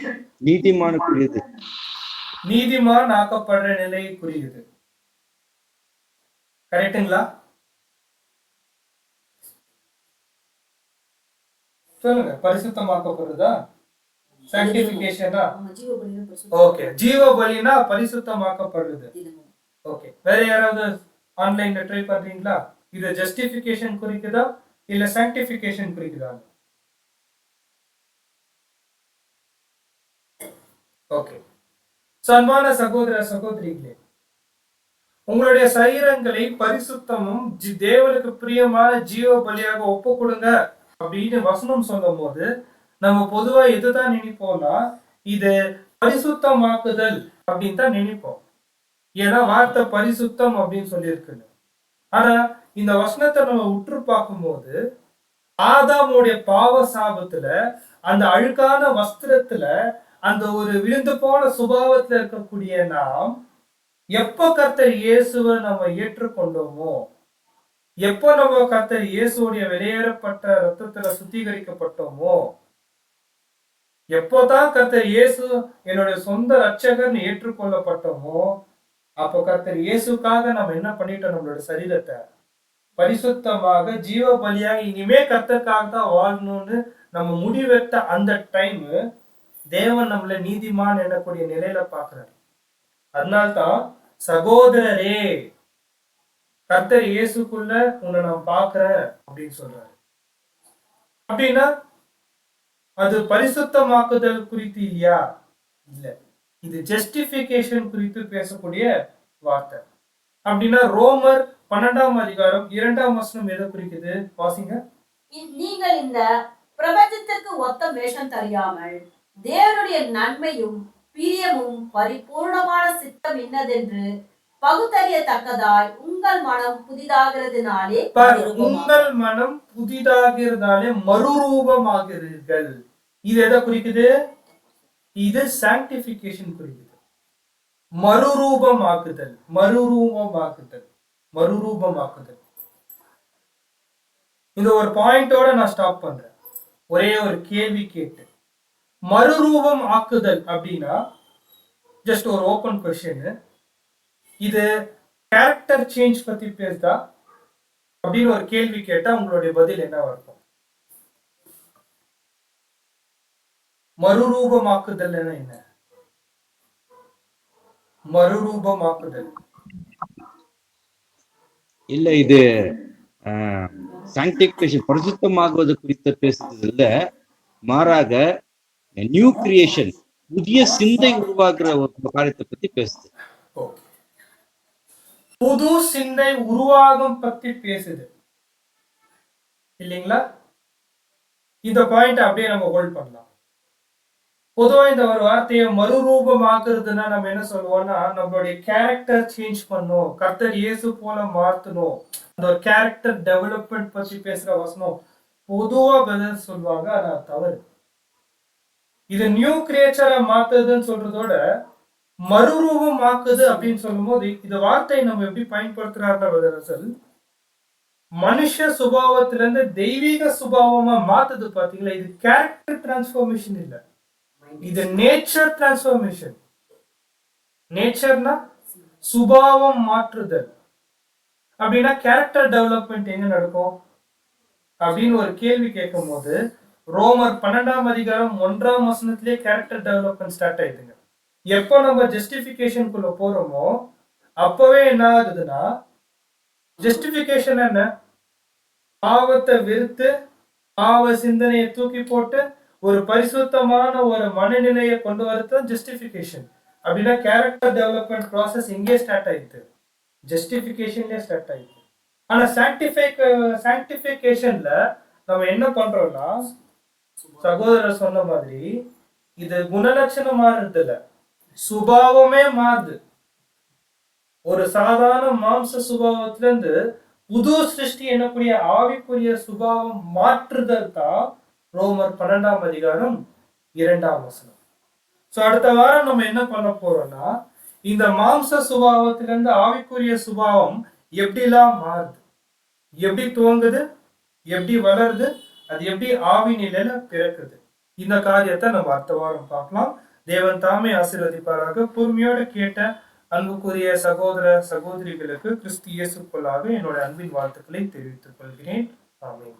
நீதிமானுக்குரியது. நீதிமான் ஆக்கப்படுற நிலை குறிக்குது. கரெக்டுங்களா? சொல்லுங்க. பரிசுத்தமாக்கப்படுறதா, சாங்டிபிகேஷனா? ஆமா, ஜீவ பலியில ஓகே, ஜீவ பலினா பரிசுத்தமாக்கப்படுறது. ஓகே, வேற யாராவது ஆன்லைன்ல ட்ரை பண்றீங்களா? இது ஜஸ்டிஃபிகேஷன் குறிக்குதா இல்ல சாங்டிஃபிகேஷன் குறிக்குதா? ஓகே, அன்பான சகோதர சகோதரிகளே, உங்களுடைய சரீரங்களை பரிசுத்தமும் தேவனுக்கு பிரியமான ஜீவ பலியாக ஒப்பு கொடுங்க அப்படின்னு வசனம் சொல்லும் போது நம்ம பொதுவா எதுதான் நினைப்போம்னா இது பரிசுத்தமாக்குதல் அப்படின்னு தான் நினைப்போம். ஏன்னா வார்த்தை பரிசுத்தம் அப்படின்னு சொல்லியிருக்கு. ஆனா இந்த வசனத்தை நம்ம உற்று பார்க்கும்போது ஆதாமுடைய பாவ சாபத்துல அந்த அழுக்கான வஸ்திரத்துல அந்த ஒரு விழுந்து போன சுபாவத்துல இருக்கக்கூடிய நாம் எப்ப கர்த்தர் இயேசுவை நம்ம ஏற்றுக்கொண்டோமோ, எப்ப நம்ம கர்த்தர் இயேசுடைய வெளியேறப்பட்ட ரத்தத்துல சுத்திகரிக்கப்பட்டோமோ, எப்போதான் கர்த்தர் இயேசு என்னுடைய சொந்த ரட்சகர்னு ஏற்றுக்கொள்ளப்பட்டோமோ, அப்போ கர்த்தர் இயேசுக்காக நம்ம என்ன பண்ணிட்டோம்? நம்மளோட சரீரத்தை பரிசுத்தமாக ஜீவ பலியாக இனிமே கர்த்தருக்காக தான் வாழணும்னு நம்ம முடிவெட்ட அந்த டைம் தேவன் நம்மளை நீதிமான் எனக்கூடிய நிலையில பாக்குறாரு. அதனால்தான் சகோதரரே, கர்த்தர் இயேசுக்குள்ள உன்னை நான் பாக்குறேன் அப்படின்னு சொல்றாரு. அப்படின்னா அது பரிசுத்தமாக்குதல் குறித்து இல்லையா? இல்ல, இது ஜஸ்டிபிகேஷன் குறித்து பேசக்கூடிய வார்த்தை. அப்படின்னா ரோமர் 12ஆம் அதிகாரம் 2ஆம் வசனம் எதை குறிக்குது? வாசிங்க. நீங்கள் இந்த பிரபஞ்சத்திற்கு ஒத்த வேஷம் தெரியாமல் தேவனுடைய நன்மையும் பிரியமும் பரிபூர்ணமான சித்தம் இன்னதென்று பகுத்தறியத்தக்கதாய் உங்கள் மனம் புதிதாகிறதுனாலே உங்கள் மனம் புதிதாகிறதுனாலே மறுரூபமாகிறீர்கள். இது எதை குறிக்குது? இது சாங்டிபிகேஷன் குறிக்குது. மறுரூபமாக்குதல், மறுரூபமாக்குதல், மறுரூபமாக்குதல். இந்த ஒரு பாயிண்டோட நான் ஸ்டாப் பண்றேன். ஒரே ஒரு கேள்வி கேட்டு, மறுரூபம் ஆக்குதல் அப்படின்னா ஜஸ்ட் ஒரு ஓபன் கொஸ்டின். இது கேரக்டர் சேஞ்ச் பத்தி பேசுதா அப்படின்னு ஒரு கேள்வி கேட்டா உங்களுடைய பதில் என்னவா இருக்கும்? மறுரூபமாக்குதல் என்ன? மறுரூபமாக்குதல் இல்ல, இது சாங்டிஃபிகேஷன் பரிசுத்தமாகுவது குறித்து பேசுறது இல்ல, மாறாக நியூ கிரியேஷன், புதிய சிந்தை உருவாக்குற ஒரு காரியத்தை பத்தி பேசுது. புது சிந்தை உருவாகும் பத்தி பேசுது இல்லைங்களா? இந்த பாயிண்ட் அப்படியே நம்ம ஹோல்ட் பண்ணலாம். பொதுவா இந்த ஒரு வார்த்தையை மறுரூபமாக்குறதுன்னா நம்ம என்ன சொல்லுவோம்னா நம்மளுடைய கேரக்டர் சேஞ்ச் பண்ணும், கர்த்தர் இயேசு போல மாத்தணும், அந்த ஒரு கேரக்டர் டெவலப்மெண்ட் பத்தி பேசுற வசனம் பொதுவா பதில் சொல்லுவாங்க. ஆனா தவறு. இது நியூ கிரியேச்சரா மாத்துதுன்னு சொல்றதோட மறுரூபம் ஆக்குது அப்படின்னு சொல்லும் போது இந்த வார்த்தையை நம்ம எப்படி பயன்படுத்துறாருன்னா மனுஷ சுபாவத்திலிருந்து தெய்வீக சுபாவமா மாத்துது. பாத்தீங்களா? இது கேரக்டர் டிரான்ஸ்ஃபர்மேஷன் இல்ல, இது நேச்சர் டிரான்ஸ்ஃபர்மேஷன். நேச்சர்னா சுபாவம் மாற்றுதல். அப்படின்னா கேரக்டர் டெவலப்மெண்ட் எங்க நடக்கும் அப்படின்னு ஒரு கேள்வி கேட்கும் போது ரோமர் 12ஆம் அதிகாரம் 1ஆம் வசனத்திலே கேரக்டர் டெவலப்மெண்ட் ஸ்டார்ட் ஆயிடுங்க. எப்போ நம்ம ஜஸ்டிபிகேஷனுக்குள்ள போறோமோ அப்பவே என்ன ஆகுதுன்னா, ஜஸ்டிபிகேஷன் என்ன? பாவத்தை வெறுத்து பாவ சிந்தனையை தூக்கி போட்டு ஒரு பரிசுத்தமான ஒரு மனநிலையை கொண்டு வரது ஜஸ்டிபிகேஷன். அப்படின்னா கேரக்டர் டெவலப்மெண்ட் ப்ராசஸ் எங்கே ஸ்டார்ட் ஆயிடுது? ஜஸ்டிபிகேஷன்லயே ஸ்டார்ட் ஆயிடுது. ஆனா சாங்டிஃபிகேஷன்ல நம்ம என்ன பண்றோம்னா, சகோதரர் சொன்ன மாதிரி இது குணலட்சணம் மாறுறது இல்ல, சுபாவமே மாறுது. ஒரு சாதாரண மாம்ச சுபாவத்திலிருந்து புது சிருஷ்டி என்னக்கூடிய ஆவிக்குரிய சுபாவம் மாற்றுதல் தான் ரோமர் 12ஆம் அதிகாரம் 2ஆம் வசனம். அடுத்த வாரம் நம்ம என்ன பண்ண போறோம்னா இந்த மாம்ச சுபாவத்திலிருந்து ஆவிக்குரிய சுபாவம் எப்படிலாம் மாறுது, எப்படி துவங்குது, எப்படி வளருது, அது எப்படி ஆவி நிலையில பிறக்குது, இந்த காரியத்தை நம்ம அடுத்த வாரம் பார்க்கலாம். தேவன் தாமே ஆசீர்வதிப்பாராக. பொறுமையோடு கேட்ட அன்புக்குரிய சகோதர சகோதரிகளுக்கு கிறிஸ்து இயேசுக்குள்ளாக என்னோட அன்பின் வாழ்த்துக்களை தெரிவித்துக் கொள்கிறேன். ஆமென்.